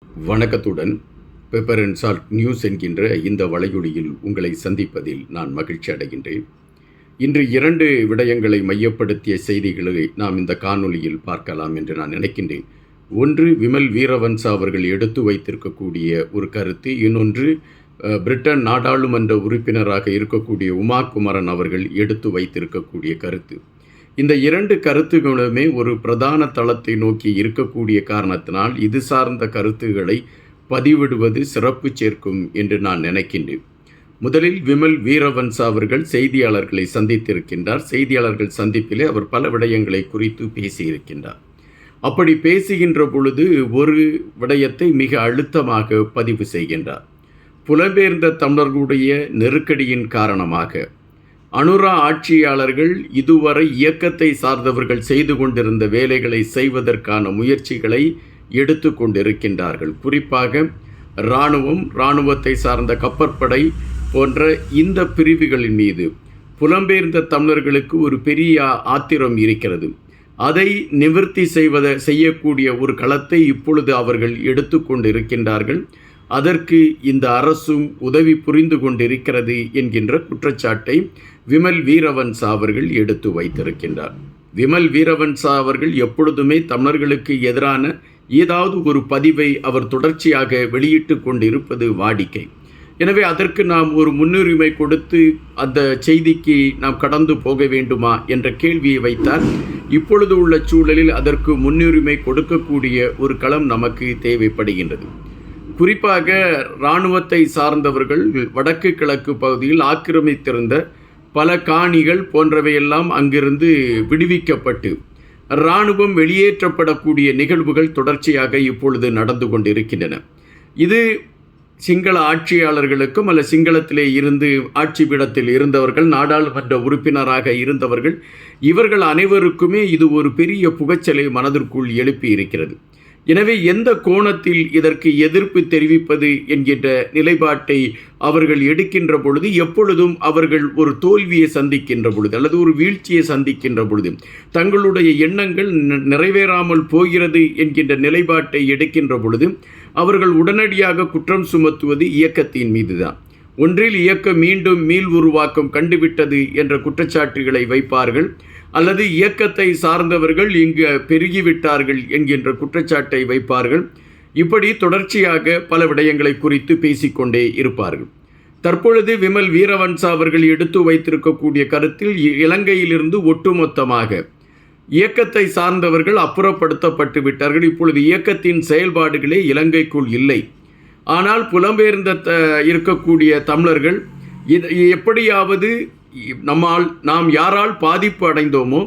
வணக்கத்துடன் pepper and salt news என்கின்ற இந்த வலையொலியில் உங்களை சந்திப்பதில் நான் மகிழ்ச்சி அடைகின்றேன். இன்று 2 விடயங்களை மையப்படுத்திய செய்திகளை நாம் இந்த காணொலியில் பார்க்கலாம் என்று நான் நினைக்கின்றேன். ஒன்று, விமல் வீரவன்சா அவர்கள் எடுத்து வைத்திருக்கக்கூடிய ஒரு கருத்து. இன்னொன்று, பிரிட்டன் நாடாளுமன்ற உறுப்பினராக இருக்கக்கூடிய உமா குமரன் அவர்கள் எடுத்து வைத்திருக்கக்கூடிய கருத்து. இந்த 2 கருத்துகளுமே ஒரு பிரதான தளத்தை நோக்கி இருக்கக்கூடிய காரணத்தினால் இது சார்ந்த கருத்துக்களை பதிவிடுவது சிறப்பு சேர்க்கும் என்று நான் நினைக்கின்றேன். முதலில் விமல் வீரவன்சா அவர்கள் செய்தியாளர்களை சந்தித்திருக்கின்றார். செய்தியாளர்கள் சந்திப்பிலே அவர் பல விடயங்களை குறித்து பேசியிருக்கின்றார். அப்படி பேசுகின்ற பொழுது ஒரு விடயத்தை மிக அழுத்தமாக பதிவு செய்கின்றார். புலம்பெயர்ந்த தமிழர்களுடைய நெருக்கடியின் காரணமாக அனுரா ஆட்சியாளர்கள் இதுவரை இயக்கத்தை சார்ந்தவர்கள் செய்து கொண்டிருந்த வேலைகளை செய்வதற்கான முயற்சிகளை எடுத்து கொண்டிருக்கின்றார்கள். குறிப்பாக இராணுவம், இராணுவத்தை சார்ந்த கப்பற்படை போன்ற இந்த பிரிவுகளின் மீது புலம்பெயர்ந்த தமிழர்களுக்கு ஒரு பெரிய ஆத்திரம் இருக்கிறது. அதை நிவர்த்தி செய்யக்கூடிய ஒரு களத்தை இப்பொழுது அவர்கள் எடுத்து கொண்டிருக்கின்றார்கள். அதற்கு இந்த அரசும் உதவி புரிந்து கொண்டிருக்கிறது என்கின்ற குற்றச்சாட்டை விமல் வீரவன்சா அவர்கள் எடுத்து வைத்திருக்கின்றார். விமல் வீரவன்சா அவர்கள் எப்பொழுதுமே தமிழர்களுக்கு எதிரான ஏதாவது ஒரு பதிவை அவர் தொடர்ச்சியாக வெளியிட்டு கொண்டிருப்பது வாடிக்கை. எனவே அதற்கு நாம் ஒரு முன்னுரிமை கொடுத்து அந்த செய்திக்கு நாம் கடந்து போக வேண்டுமா என்ற கேள்வியை வைத்தால், இப்பொழுது உள்ள சூழலில் அதற்கு முன்னுரிமை கொடுக்கக்கூடிய ஒரு களம் நமக்கு தேவைப்படுகின்றது. குறிப்பாக இராணுவத்தை சார்ந்தவர்கள் வடக்கு கிழக்கு பகுதியில் ஆக்கிரமித்திருந்த பல காணிகள் போன்றவையெல்லாம் அங்கிருந்து விடுவிக்கப்பட்டு இராணுவம் வெளியேற்றப்படக்கூடிய நிகழ்வுகள் தொடர்ச்சியாக இப்பொழுது நடந்து கொண்டிருக்கின்றன. இது சிங்கள ஆட்சியாளர்களுக்கும் அல்ல சிங்களத்திலே இருந்து ஆட்சி பீடத்தில் இருந்தவர்கள், நாடாளுமன்ற உறுப்பினராக இருந்தவர்கள், இவர்கள் அனைவருக்குமே இது ஒரு பெரிய புகைச்சலை மனதிற்குள் எழுப்பி இருக்கிறது. எனவே எந்த கோணத்தில் இதற்கு எதிர்ப்பு தெரிவிப்பது என்கின்ற நிலைப்பாட்டை அவர்கள் எடுக்கின்ற பொழுது, எப்பொழுதும் அவர்கள் ஒரு தோல்வியை சந்திக்கின்ற பொழுது அல்லது ஒரு வீழ்ச்சியை சந்திக்கின்ற பொழுது, தங்களுடைய எண்ணங்கள் நிறைவேறாமல் போகிறது என்கின்ற நிலைப்பாட்டை எடுக்கின்ற பொழுது அவர்கள் உடனடியாக குற்றம் சுமத்துவது இயக்கத்தின் மீதுதான். ஒன்றில் இயக்கம் மீண்டும் மீள் உருவாக்கம் கண்டுவிட்டது என்ற குற்றச்சாட்டுகளை வைப்பார்கள், அல்லது இயக்கத்தை சார்ந்தவர்கள் இங்கு பெருகிவிட்டார்கள் என்கின்ற குற்றச்சாட்டை வைப்பார்கள். இப்படி தொடர்ச்சியாக பல விடயங்களை குறித்து பேசிக்கொண்டே இருப்பார்கள். தற்பொழுது விமல் வீரவன்சா அவர்கள் எடுத்து வைத்திருக்கக்கூடிய கருத்தில் இலங்கையிலிருந்து ஒட்டுமொத்தமாக இயக்கத்தை சார்ந்தவர்கள் அப்புறப்படுத்தப்பட்டு விட்டார்கள். இப்பொழுது இயக்கத்தின் செயல்பாடுகளே இலங்கைக்குள் இல்லை. ஆனால் புலம்பெயர்ந்த இருக்கக்கூடிய தமிழர்கள் எப்படியாவது நாம் யாரால் பாதிப்பு அடைந்தோமோ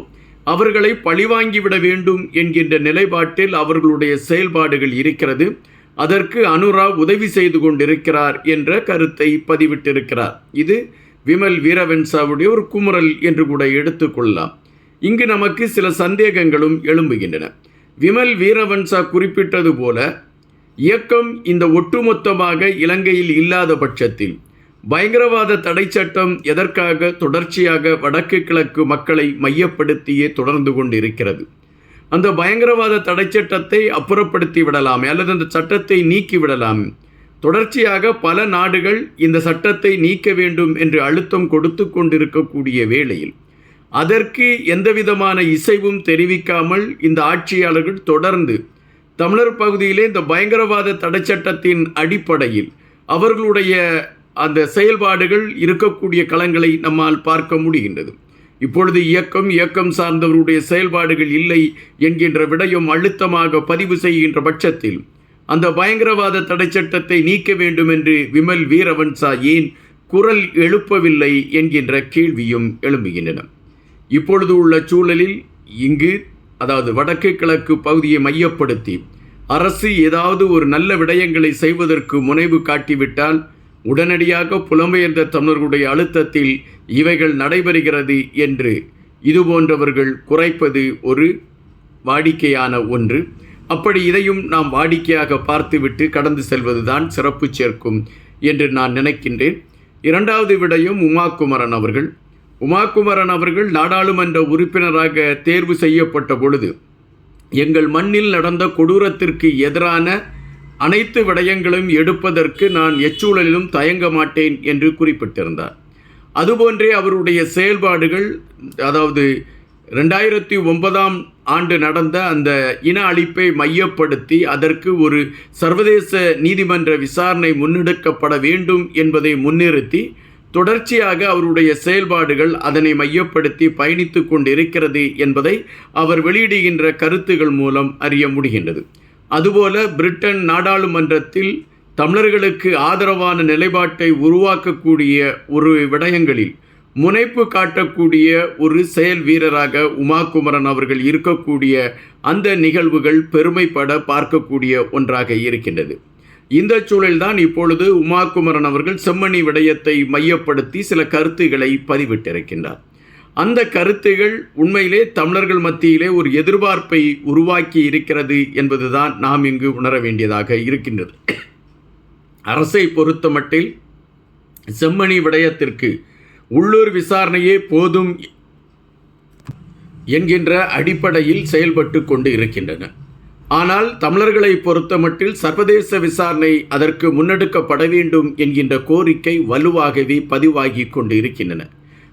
அவர்களை பழிவாங்கிவிட வேண்டும் என்கின்ற நிலைப்பாட்டில் அவர்களுடைய செயல்பாடுகள் இருக்கிறது. அதற்கு அனுரா உதவி செய்து கொண்டிருக்கிறார் என்ற கருத்தை பதிவிட்டிருக்கிறார். இது விமல் வீரவன்சாவுடைய ஒரு குமுறல் என்று கூட எடுத்துக்கொள்ளலாம். இங்கு நமக்கு சில சந்தேகங்களும் எழும்புகின்றன. விமல் வீரவன்சா குறிப்பிட்டது போல இயக்கம் இந்த ஒட்டுமொத்தமாக இலங்கையில் இல்லாத பட்சத்தில் பயங்கரவாத தடை சட்டம் எதற்காக தொடர்ச்சியாக வடக்கு கிழக்கு மக்களை மையப்படுத்தியே தொடர்ந்து கொண்டிருக்கிறது? அந்த பயங்கரவாத தடை சட்டத்தை அப்புறப்படுத்தி விடலாம் அல்லது அந்த சட்டத்தை நீக்கி விடலாம். தொடர்ச்சியாக பல நாடுகள் இந்த சட்டத்தை நீக்க வேண்டும் என்று அழுத்தம் கொடுத்து கொண்டிருக்கக்கூடிய வேளையில் அதற்கு எந்தவிதமான இசைவும் தெரிவிக்காமல் இந்த ஆட்சியாளர்கள் தொடர்ந்து தமிழர் பகுதியிலே இந்த பயங்கரவாத தடை சட்டத்தின் அடிப்படையில் அவர்களுடைய அந்த செயல்பாடுகள் இருக்கக்கூடிய களங்களை நம்மால் பார்க்க முடிகின்றது. இப்பொழுது இயக்கம் சார்ந்தவருடைய செயல்பாடுகள் இல்லை என்கின்ற விடயம் அழுத்தமாக பதிவு செய்கின்ற பட்சத்தில் அந்த பயங்கரவாத தடை சட்டத்தை நீக்க வேண்டும் என்று விமல் வீரவன்சா ஏன் குரல் எழுப்பவில்லை என்கின்ற கேள்வியும் எழும்புகின்றன. இப்பொழுது உள்ள சூழலில் இங்கு அதாவது வடக்கு கிழக்கு பகுதியை மையப்படுத்தி அரசு ஏதாவது ஒரு நல்ல விடயங்களை செய்வதற்கு முனைவு காட்டிவிட்டால் உடனடியாக புலம்பெயர்ந்த தமிழர்களுடைய அழுத்தத்தில் இவைகள் நடைபெறுகிறது என்று இது போன்றவர்கள் குறைப்பது ஒரு வாடிக்கையான ஒன்று. அப்படி இதையும் நாம் வாடிக்கையாக பார்த்துவிட்டு கடந்து செல்வதுதான் சிறப்பு சேர்க்கும் என்று நான் நினைக்கின்றேன். 2வது விடயம் உமா குமரன் அவர்கள் நாடாளுமன்ற உறுப்பினராக தேர்வு செய்யப்பட்ட பொழுது எங்கள் மண்ணில் நடந்த கொடூரத்திற்கு எதிரான அனைத்து விடயங்களும் எடுப்பதற்கு நான் எச்சூழலிலும் தயங்க மாட்டேன் என்று குறிப்பிட்டிருந்தார். அதுபோன்றே அவருடைய செயல்பாடுகள், அதாவது 2009ஆம் ஆண்டு நடந்த அந்த இன அழிப்பை மையப்படுத்தி அதற்கு ஒரு சர்வதேச நீதிமன்ற விசாரணை முன்னெடுக்கப்பட வேண்டும் என்பதை முன்னிறுத்தி தொடர்ச்சியாக அவருடைய செயல்பாடுகள் அதனை மையப்படுத்தி பயணித்து கொண்டிருக்கிறது என்பதை அவர் வெளியிடுகின்ற கருத்துகள் மூலம் அறிய முடிகின்றது. அதுபோல பிரிட்டன் நாடாளுமன்றத்தில் தமிழர்களுக்கு ஆதரவான நிலைப்பாட்டை உருவாக்கக்கூடிய ஒரு விடயங்களில் முனைப்பு காட்டக்கூடிய ஒரு செயல் வீரராக உமாகுமரன் அவர்கள் இருக்கக்கூடிய அந்த நிகழ்வுகள் பெருமைப்பட பார்க்கக்கூடிய ஒன்றாக இருக்கின்றது. இந்த சூழல்தான் இப்பொழுது உமாகுமரன் அவர்கள் செம்மணி விடயத்தை மையப்படுத்தி சில கருத்துக்களை பதிவிட்டிருக்கின்றார். அந்த கருத்துகள் உண்மையிலே தமிழர்கள் மத்தியிலே ஒரு எதிர்பார்ப்பை உருவாக்கி இருக்கிறது என்பதுதான் நாம் இங்கு உணர வேண்டியதாக இருக்கின்றது. அரசை பொறுத்தமட்டில் செம்மணி விடயத்திற்கு உள்ளூர் விசாரணையே போதும் என்கின்ற அடிப்படையில் செயல்பட்டு கொண்டு இருக்கின்றன. ஆனால் தமிழர்களை பொறுத்தமட்டில் சர்வதேச விசாரணை அதற்கு முன்னெடுக்கப்பட வேண்டும் என்கின்ற கோரிக்கை வலுவாகவே பதிவாகி கொண்டு இருக்கின்றன.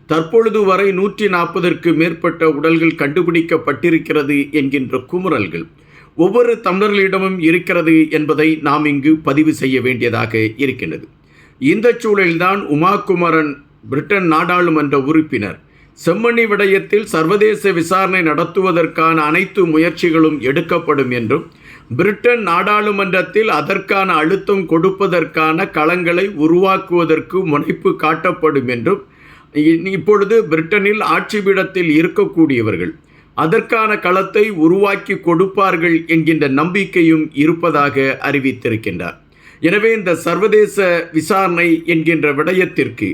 தற்பொழுது வரை 140ற்கு மேற்பட்ட உடல்கள் கண்டுபிடிக்கப்பட்டிருக்கிறது என்கின்ற குமுறல்கள் ஒவ்வொரு தமிழர்களிடமும் இருக்கிறது என்பதை நாம் இங்கு பதிவு செய்ய வேண்டியதாக இருக்கின்றது. இந்த சூழலில்தான் உமாகுமரன் பிரிட்டன் நாடாளுமன்ற உறுப்பினர் செம்மணி விடயத்தில் சர்வதேச விசாரணை நடத்துவதற்கான அனைத்து முயற்சிகளும் எடுக்கப்படும் என்றும், பிரிட்டன் நாடாளுமன்றத்தில் அதற்கான அழுத்தம் கொடுப்பதற்கான களங்களை உருவாக்குவதற்கு முனைப்பு காட்டப்படும் என்றும், இப்பொழுது பிரிட்டனில் ஆட்சி பீடத்தில் இருக்கக்கூடியவர்கள் அதற்கான களத்தை உருவாக்கி கொடுப்பார்கள் என்கின்ற நம்பிக்கையும் இருப்பதாக அறிவித்திருக்கின்றார். எனவே இந்த சர்வதேச விசாரணை என்கின்ற விடயத்திற்கு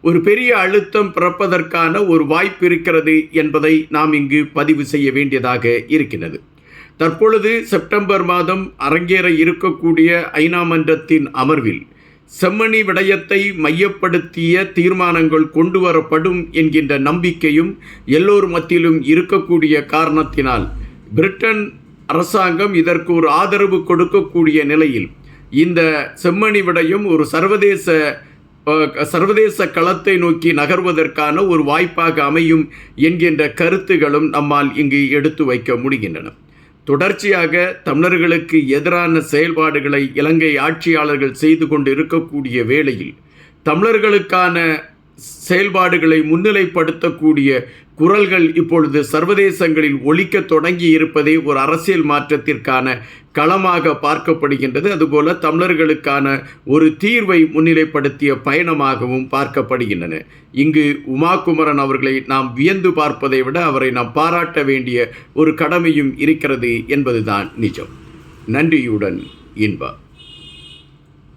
ஒரு பெரிய அழுத்தம் பிறப்பதற்கான ஒரு வாய்ப்பு இருக்கிறது என்பதை நாம் இங்கு பதிவு செய்ய வேண்டியதாக இருக்கின்றது. தற்பொழுது செப்டம்பர் மாதம் அரங்கேற இருக்கக்கூடிய ஐநா மன்றத்தின் அமர்வில் செம்மணி விடயத்தை மையப்படுத்திய தீர்மானங்கள் கொண்டு வரப்படும் என்கின்ற நம்பிக்கையும் எல்லோர் மத்தியிலும் இருக்கக்கூடிய காரணத்தினால் பிரிட்டன் அரசாங்கம் இதற்கு ஒரு ஆதரவு கொடுக்கக்கூடிய நிலையில் இந்த செம்மணி விடயம் ஒரு சர்வதேச களத்தை நோக்கி நகர்வதற்கான ஒரு வாய்ப்பாக அமையும் என்கின்ற கருத்துகளும் நம்மால் இங்கு எடுத்து வைக்க முடிகின்றன. தொடர்ச்சியாக தமிழர்களுக்கு எதிரான செயல்பாடுகளை இலங்கை ஆட்சியாளர்கள் செய்து கொண்டு இருக்கக்கூடிய வேளையில் தமிழர்களுக்கான செயல்பாடுகளை முன்னிலைப்படுத்தக்கூடிய குரல்கள் இப்பொழுது சர்வதேசங்களில் ஒலிக்க தொடங்கி இருப்பதே ஒரு அரசியல் மாற்றத்திற்கான களமாக பார்க்கப்படுகின்றது. அதுபோல தமிழர்களுக்கான ஒரு தீர்வை முன்னிலைப்படுத்திய பயணமாகவும் பார்க்கப்படுகின்றன. இங்கு உமாகுமரன் அவர்களை நாம் வியந்து பார்ப்பதை விட அவரை நாம் பாராட்ட வேண்டிய ஒரு கடமையும் இருக்கிறது என்பதுதான் நிஜம். நன்றியுடன் இன்பா.